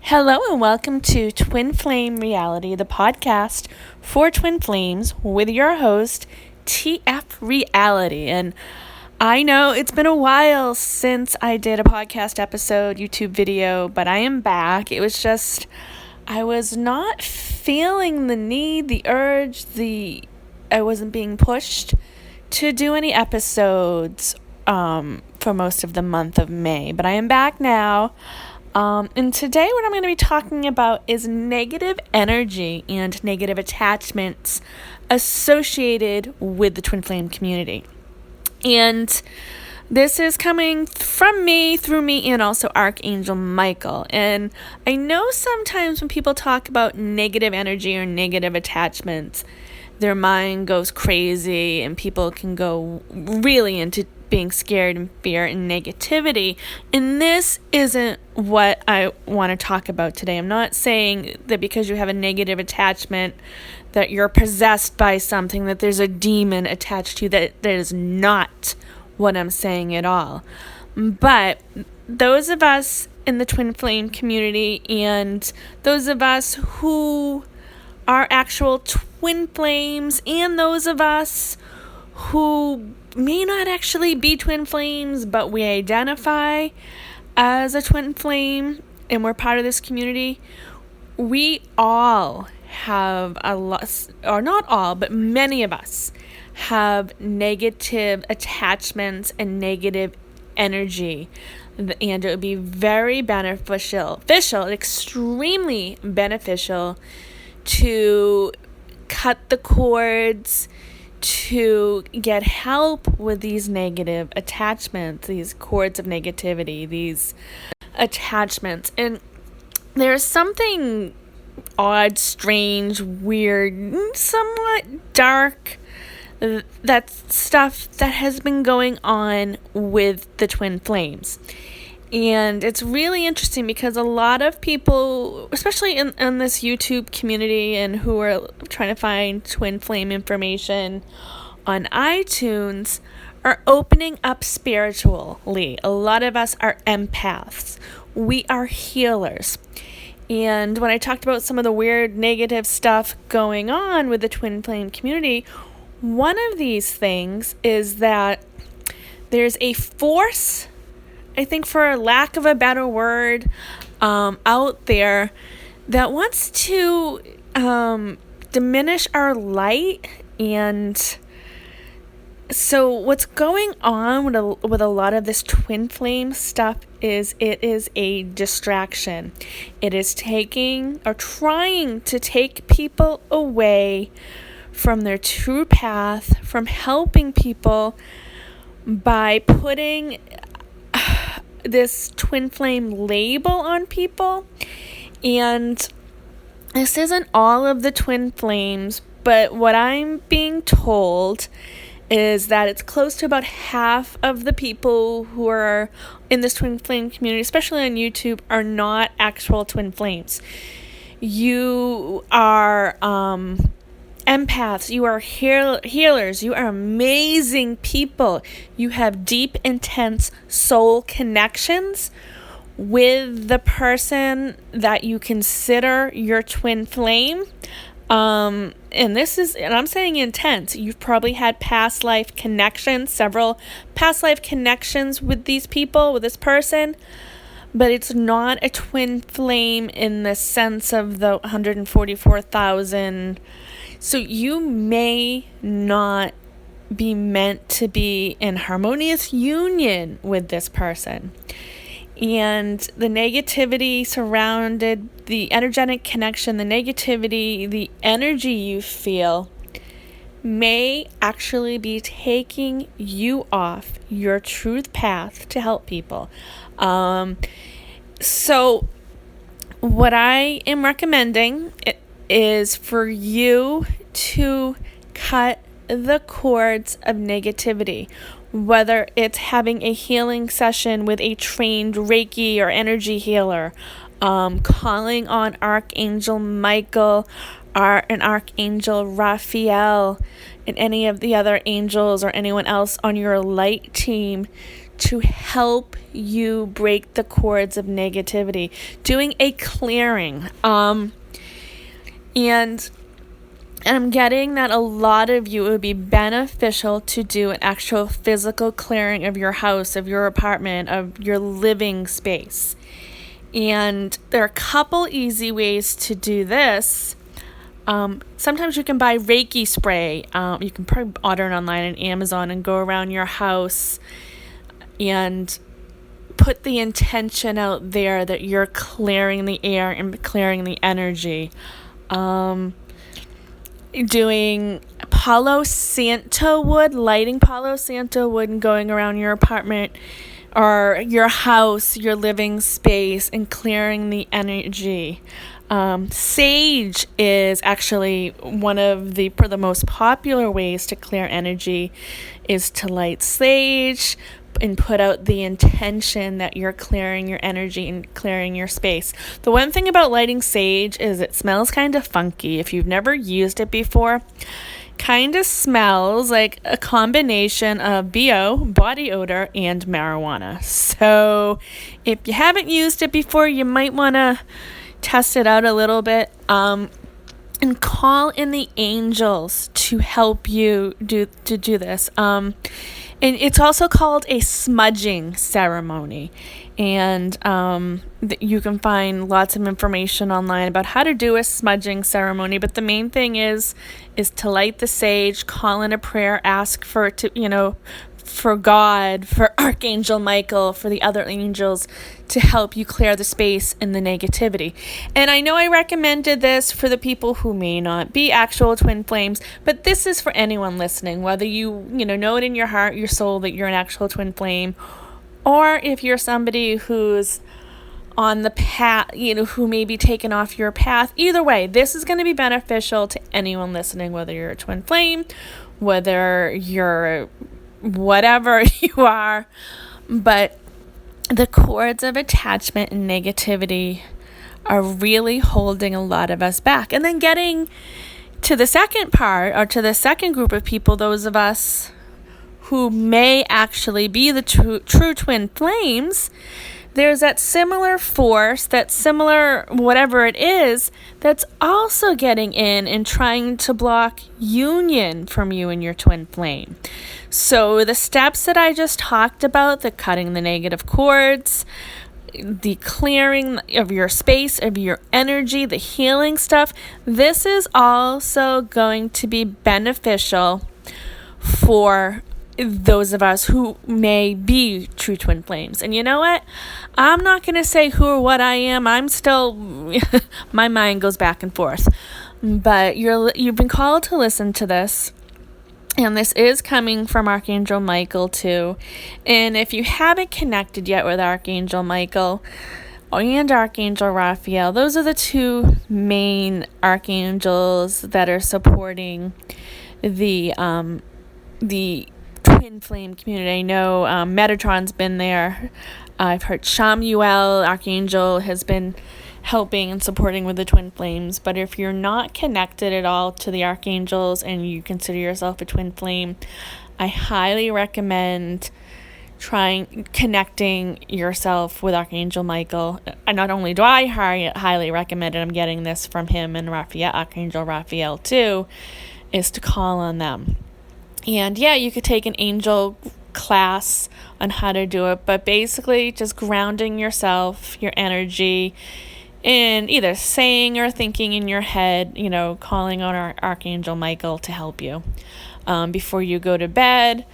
Hello and welcome to Twin Flame Reality, the podcast for Twin Flames with your host, TF Reality. And I know it's been a while since I did a podcast episode, YouTube video, but I am back. It was just, I was not feeling the need, the urge, I wasn't being pushed to do any episodes for most of the month of May. But I am back now. And today what I'm going to be talking about is negative energy and negative attachments associated with the Twin Flame community. And this is coming from me, through me, and also Archangel Micheal. And I know sometimes when people talk about negative energy or negative attachments, their mind goes crazy and people can go really into being scared and fear and negativity. And this isn't what I want to talk about today. I'm not saying that because you have a negative attachment that you're possessed by something, that there's a demon attached to you. That is not what I'm saying at all. But those of us in the Twin Flame community and those of us who are actual twin flames and those of us who may not actually be twin flames, but we identify as a twin flame and we're part of this community, we all have a lot, or not all, but many of us have negative attachments and negative energy. And it would be very beneficial, extremely beneficial to cut the cords, to get help with these negative attachments, these cords of negativity, these attachments. And there's something odd, strange, weird, somewhat dark, that stuff that has been going on with the Twin Flames. And it's really interesting because a lot of people, especially in this YouTube community and who are trying to find Twin Flame information on iTunes, are opening up spiritually. A lot of us are empaths. We are healers. And when I talked about some of the weird negative stuff going on with the Twin Flame community, one of these things is that there's a force, I think for lack of a better word, out there that wants to diminish our light. And so what's going on with a lot of this twin flame stuff is it is a distraction. It is taking or trying to take people away from their true path, from helping people by putting this twin flame label on people. And this isn't all of the twin flames, but what I'm being told is that it's close to about half of the people who are in this twin flame community, especially on YouTube, are not actual twin flames. You are empaths, you are healers, you are amazing people. You have deep, intense soul connections with the person that you consider your twin flame. And I'm saying intense. You've probably had past life connections, several past life connections with these people, with this person. But it's not a twin flame in the sense of the 144,000. So you may not be meant to be in harmonious union with this person. And the negativity surrounded the energetic connection, the negativity, the energy you feel may actually be taking you off your truth path to help people. So what I am recommending is for you to cut the cords of negativity, whether it's having a healing session with a trained Reiki or energy healer, calling on Archangel Micheal, and Archangel Raphael, and any of the other angels or anyone else on your light team to help you break the cords of negativity, doing a clearing. And I'm getting that a lot of you, it would be beneficial to do an actual physical clearing of your house, of your apartment, of your living space. And there are a couple easy ways to do this. Sometimes you can buy Reiki spray. You can probably order it online on Amazon and go around your house and put the intention out there that you're clearing the air and clearing the energy. Doing Palo Santo wood, lighting Palo Santo wood and going around your apartment or your house, your living space, and clearing the energy. Sage is actually one of the most popular ways to clear energy is to light sage and put out the intention that you're clearing your energy and clearing your space. The one thing about lighting sage is it smells kind of funky. If you've never used it before, kind of smells like a combination of BO, body odor, and marijuana. So if you haven't used it before, you might want to test it out a little bit. And call in the angels to help you do this. And it's also called a smudging ceremony. And you can find lots of information online about how to do a smudging ceremony. But the main thing is to light the sage, call in a prayer, ask for God, for Archangel Micheal, for the other angels to help you clear the space and the negativity. And I know I recommended this for the people who may not be actual twin flames, but this is for anyone listening, whether you know it in your heart, your soul that you're an actual twin flame, or if you're somebody who's on the path, who may be taken off your path. Either way, this is going to be beneficial to anyone listening, whether you're a twin flame, whether you're whatever you are. But the cords of attachment and negativity are really holding a lot of us back. And then getting to the second part, or to the second group of people, those of us who may actually be the true twin flames, there's that similar force, that similar whatever it is, that's also getting in and trying to block union from you and your twin flame. So the steps that I just talked about, the cutting the negative cords, the clearing of your space, of your energy, the healing stuff, this is also going to be beneficial for those of us who may be true twin flames. And you know what? I'm not going to say who or what I am. I'm still, my mind goes back and forth. But you've been called to listen to this. And this is coming from Archangel Micheal too. And if you haven't connected yet with Archangel Micheal and Archangel Raphael, those are the two main archangels that are supporting the twin flame community. I know Metatron's been there. I've heard Samuel, Archangel, has been helping and supporting with the twin flames. But if you're not connected at all to the archangels and you consider yourself a twin flame, I highly recommend connecting yourself with Archangel Micheal. And not only do I highly recommend it, I'm getting this from him and Archangel Raphael too, is to call on them. And yeah, you could take an angel class on how to do it, but basically just grounding yourself, your energy, in either saying or thinking in your head, calling on our Archangel Micheal to help you. Before you go to bed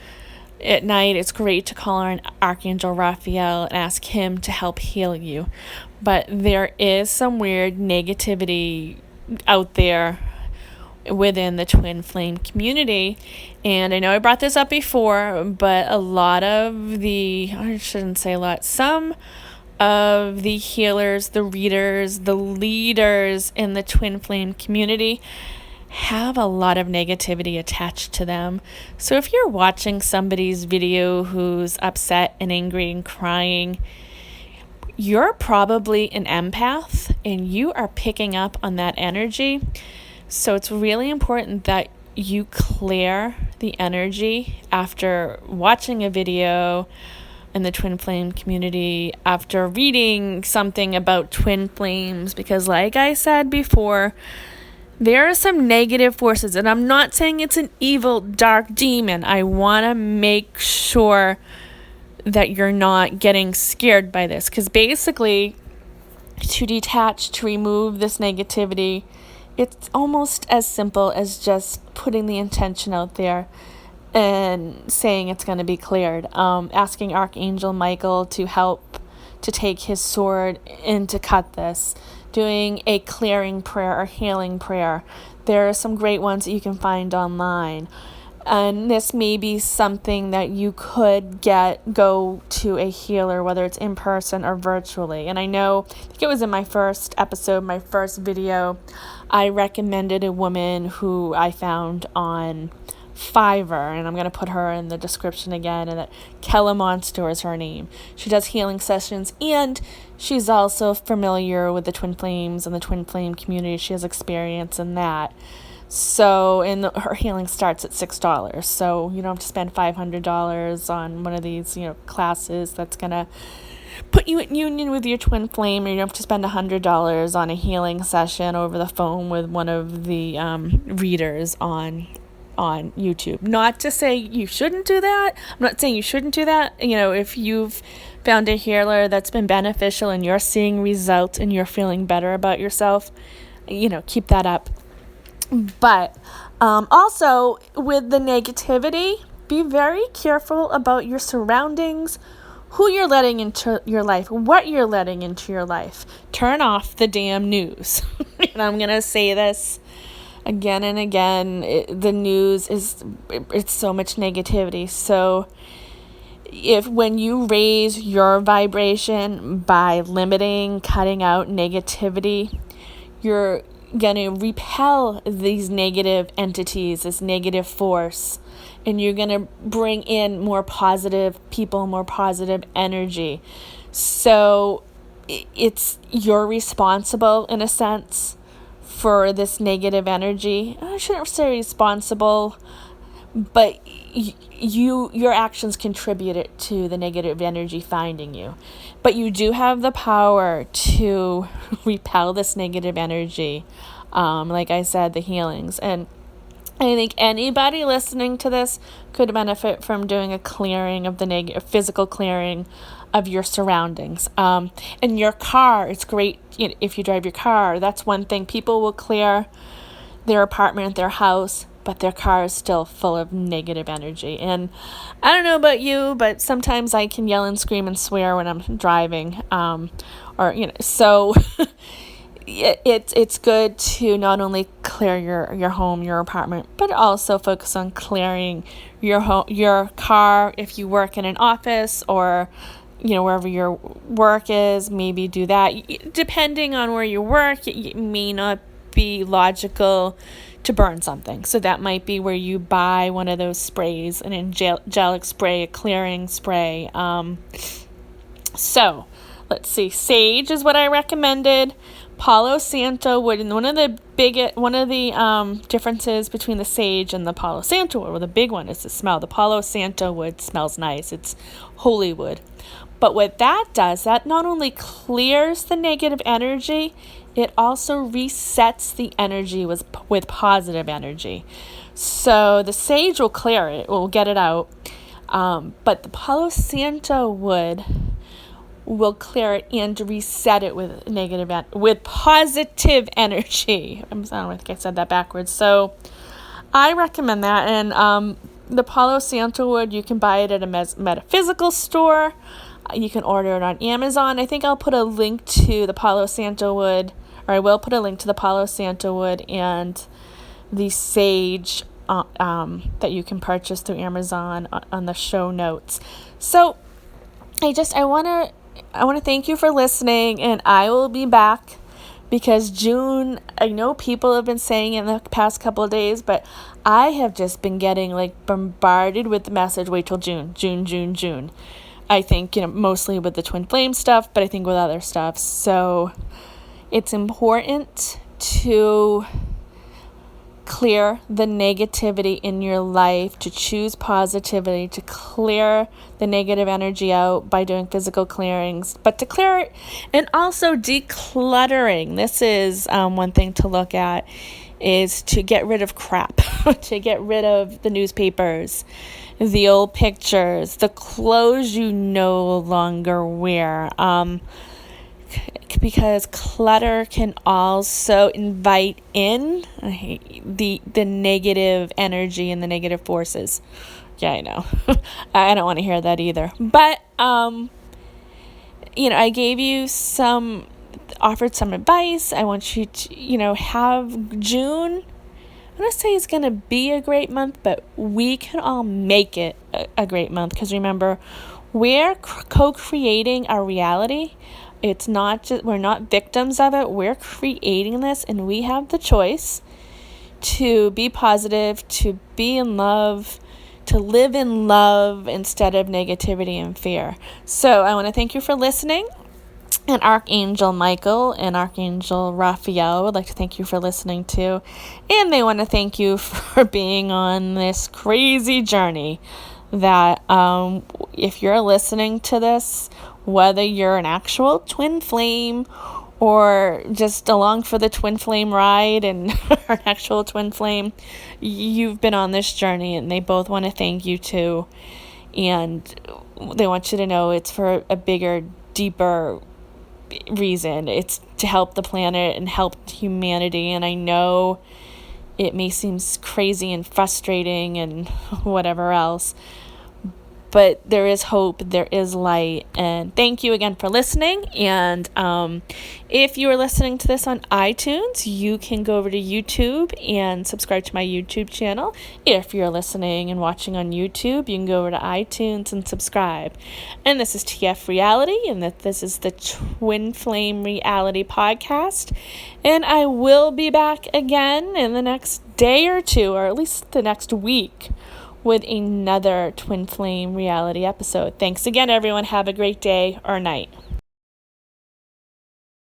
at night, it's great to call on Archangel Raphael and ask him to help heal you. But there is some weird negativity out there within the twin flame community. And I know I brought this up before, but some of the healers, the readers, the leaders in the twin flame community have a lot of negativity attached to them. So if you're watching somebody's video who's upset and angry and crying, you're probably an empath and you are picking up on that energy. So it's really important that you clear the energy after watching a video in the twin flame community after reading something about twin flames, because like I said before, there are some negative forces, and I'm not saying it's an evil dark demon. I want to make sure that you're not getting scared by this, because basically to detach, to remove this negativity, it's almost as simple as just putting the intention out there and saying it's going to be cleared. Asking Archangel Micheal to help to take his sword and to cut this. Doing a clearing prayer or healing prayer. There are some great ones that you can find online. And this may be something that you could go to a healer, whether it's in person or virtually. And I think it was in my first episode, my first video, I recommended a woman who I found on Fiverr, and I'm going to put her in the description again, and that Kella Monster is her name. She does healing sessions, and she's also familiar with the twin flames and the twin flame community. She has experience in that. So, her healing starts at $6. So you don't have to spend $500 on one of these, classes that's going to put you in union with your twin flame, or you don't have to spend $100 on a healing session over the phone with one of the readers on YouTube. Not to say you shouldn't do that. I'm not saying you shouldn't do that. If you've found a healer that's been beneficial and you're seeing results and you're feeling better about yourself, keep that up. But also with the negativity, be very careful about your surroundings, who you're letting into your life, what you're letting into your life. Turn off the damn news. And I'm going to say this again and again. The news it's so much negativity. So when you raise your vibration by cutting out negativity, you're going to repel these negative entities, this negative force, and you're going to bring in more positive people, more positive energy. So you're responsible in a sense for this negative energy. I shouldn't say responsible, but your actions contributed to the negative energy finding you. But you do have the power to repel this negative energy. Like I said, the healings. And I think anybody listening to this could benefit from doing a clearing of the physical clearing of your surroundings. And your car, it's great if you drive your car. That's one thing. People will clear their apartment, their house, but their car is still full of negative energy. And I don't know about you, but sometimes I can yell and scream and swear when I'm driving. So it's good to not only clear your home, your apartment, but also focus on clearing your home, your car. If you work in an office or wherever your work is, maybe do that. Depending on where you work, it may not be logical to burn something. So that might be where you buy one of those sprays, an angelic spray, a clearing spray. So let's see. Sage is what I recommended. Palo Santo wood, and one of the differences between the sage and the Palo Santo wood, well, the big one is the smell. The Palo Santo wood smells nice. It's holy wood. But what that does, that not only clears the negative energy, it also resets the energy with positive energy. So the sage will clear it, will get it out. But the Palo Santo wood will clear it and reset it with with positive energy. I think I said that backwards. So I recommend that. And the Palo Santo wood, you can buy it at a metaphysical store. You can order it on Amazon. I think I'll put a link to the Palo Santo wood, or I will put a link to the Palo Santo wood and the sage that you can purchase through Amazon on the show notes. So I want to thank you for listening, and I will be back because June, I know people have been saying in the past couple of days, but I have just been getting bombarded with the message, wait till June. I think, mostly with the twin flame stuff, but I think with other stuff. So it's important to clear the negativity in your life, to choose positivity, to clear the negative energy out by doing physical clearings, but to clear it and also decluttering. This is one thing to look at, is to get rid of crap, to get rid of the newspapers, the old pictures, the clothes you no longer wear. Because clutter can also invite in the negative energy and the negative forces. Yeah, I know. I don't want to hear that either. But, I gave you offered some advice. I want you to, have June. I'm going to say it's going to be a great month, but we can all make it a great month. Because remember, we're co-creating our reality. It's not just, we're not victims of it. We're creating this, and we have the choice to be positive, to be in love, to live in love instead of negativity and fear. So I want to thank you for listening. And Archangel Micheal and Archangel Raphael would like to thank you for listening too. And they want to thank you for being on this crazy journey that if you're listening to this, whether you're an actual twin flame or just along for the twin flame ride and an actual twin flame, you've been on this journey, and they both want to thank you too. And they want you to know it's for a bigger, deeper reason. It's to help the planet and help humanity. And I know it may seem crazy and frustrating and whatever else, but there is hope, there is light. And thank you again for listening. And if you are listening to this on iTunes, you can go over to YouTube and subscribe to my YouTube channel. If you're listening and watching on YouTube, you can go over to iTunes and subscribe. And this is TF Reality, and this is the Twin Flame Reality Podcast. And I will be back again in the next day or two, or at least the next week, with another Twin Flame Reality episode. Thanks again, everyone. Have a great day or night.